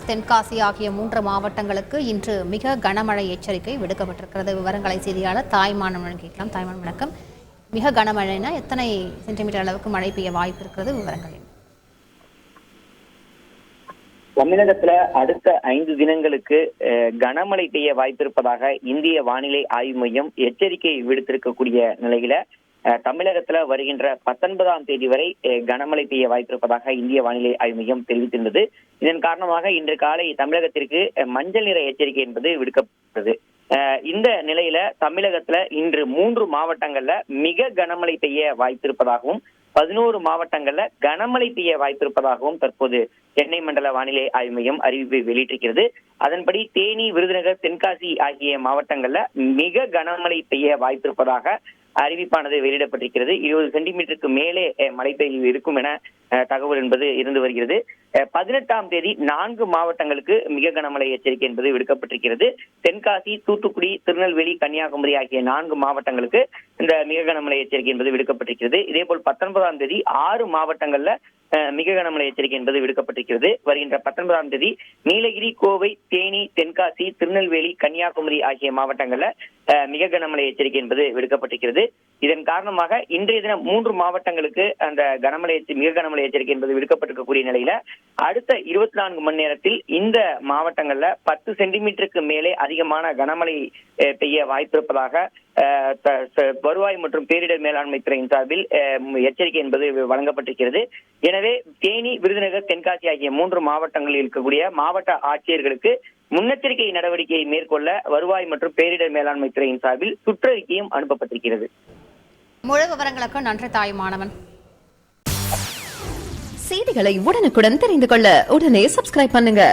தென்காசி ஆகிய 3 மாவட்டங்களுக்கு இன்று மிக கனமழை எச்சரிக்கை விடுக்கப்பட்டிருக்கிறது. விவரங்களை செய்தியாளர் தாய்மானவன் கேட்கலாம். தாய்மானவன் வணக்கம். மிக கனமழைனா எத்தனை சென்டிமீட்டர் அளவுக்கு மழை பெய்ய வாய்ப்பு இருக்கிறது? விவரங்கள். தமிழகத்துல அடுத்த 5 தினங்களுக்கு கனமழை பெய்ய வாய்ப்பிருப்பதாக இந்திய வானிலை ஆய்வு மையம் எச்சரிக்கை விடுத்திருக்கக்கூடிய நிலையில தமிழகத்துல வருகின்ற 19ஆம் தேதி வரை கனமழை பெய்ய வாய்ப்பிருப்பதாக இந்திய வானிலை ஆய்வு மையம் தெரிவித்திருந்தது. இதன் காரணமாக இன்று காலை தமிழகத்திற்கு மஞ்சள் நிற எச்சரிக்கை என்பது விடுக்கப்பட்டது. இந்த நிலையில தமிழகத்துல இன்று 3 மாவட்டங்கள்ல மிக கனமழை பெய்ய வாய்ப்பிருப்பதாகவும் 11 மாவட்டங்கள்ல கனமழை பெய்ய வாய்ப்பிருப்பதாகவும் தற்போது சென்னை மண்டல வானிலை ஆய்வு மையம் அறிவிப்பை வெளியிட்டிருக்கிறது. அதன்படி தேனி, விருதுநகர், தென்காசி ஆகிய மாவட்டங்கள்ல மிக கனமழை பெய்ய வாய்ப்பிருப்பதாக அறிவிப்பானது வெளியிடப்பட்டிருக்கிறது. 20 சென்டிமீட்டருக்கு மேலே மழை பெய்ய இருக்கும் என தகவல் என்பது இருந்து வருகிறது. 18ஆம் தேதி 4 மாவட்டங்களுக்கு மிக கனமழை எச்சரிக்கை என்பது விடுக்கப்பட்டிருக்கிறது. தென்காசி, தூத்துக்குடி, திருநெல்வேலி, கன்னியாகுமரி ஆகிய 4 மாவட்டங்களுக்கு இந்த மிக கனமழை எச்சரிக்கை என்பது விடுக்கப்பட்டிருக்கிறது. இதேபோல் 19ஆம் தேதி 6 மாவட்டங்கள்ல மிக கனமழை எச்சரிக்கை என்பது விடுக்கப்பட்டிருக்கிறது. வருகின்ற 19ஆம் தேதி நீலகிரி, கோவை, தேனி, தென்காசி, திருநெல்வேலி, கன்னியாகுமரி ஆகிய மாவட்டங்கள்ல மிக கனமழை எச்சரிக்கை என்பது விடுக்கப்பட்டிருக்கிறது. இதன் காரணமாக இன்றைய தினம் 3 மாவட்டங்களுக்கு அந்த மிக கனமழை எச்சரிக்கை என்பது விடுக்கப்பட்டிருக்கக்கூடிய நிலையில அடுத்த 24 மணி நேரத்தில் இந்த மாவட்டங்கள்ல 10 சென்டிமீட்டருக்கு மேலே அதிகமான கனமழை பெய்ய வாய்ப்பிருப்பதாக வருவாய் மற்றும் பேரிடர் மேலாண்மை துறையின் சார்பில் எச்சரிக்கை என்பது வழங்கப்பட்டிருக்கிறது. எனவே தேனி, விருதுநகர், தென்காசி ஆகிய 3 மாவட்டங்களில் இருக்கக்கூடிய மாவட்ட ஆட்சியர்களுக்கு முன்னெச்சரிக்கை நடவடிக்கையை மேற்கொள்ள வருவாய் மற்றும் பேரிடர் மேலாண்மை துறையின் சார்பில் சுற்றறிக்கையும் அனுப்பப்பட்டிருக்கிறது. முழு விவரங்களுக்கு நன்றி தாய்மானவன். செய்திகளை உடனுக்குடன் தெரிந்து கொள்ள உடனே சப்ஸ்கிரைப் பண்ணுங்க.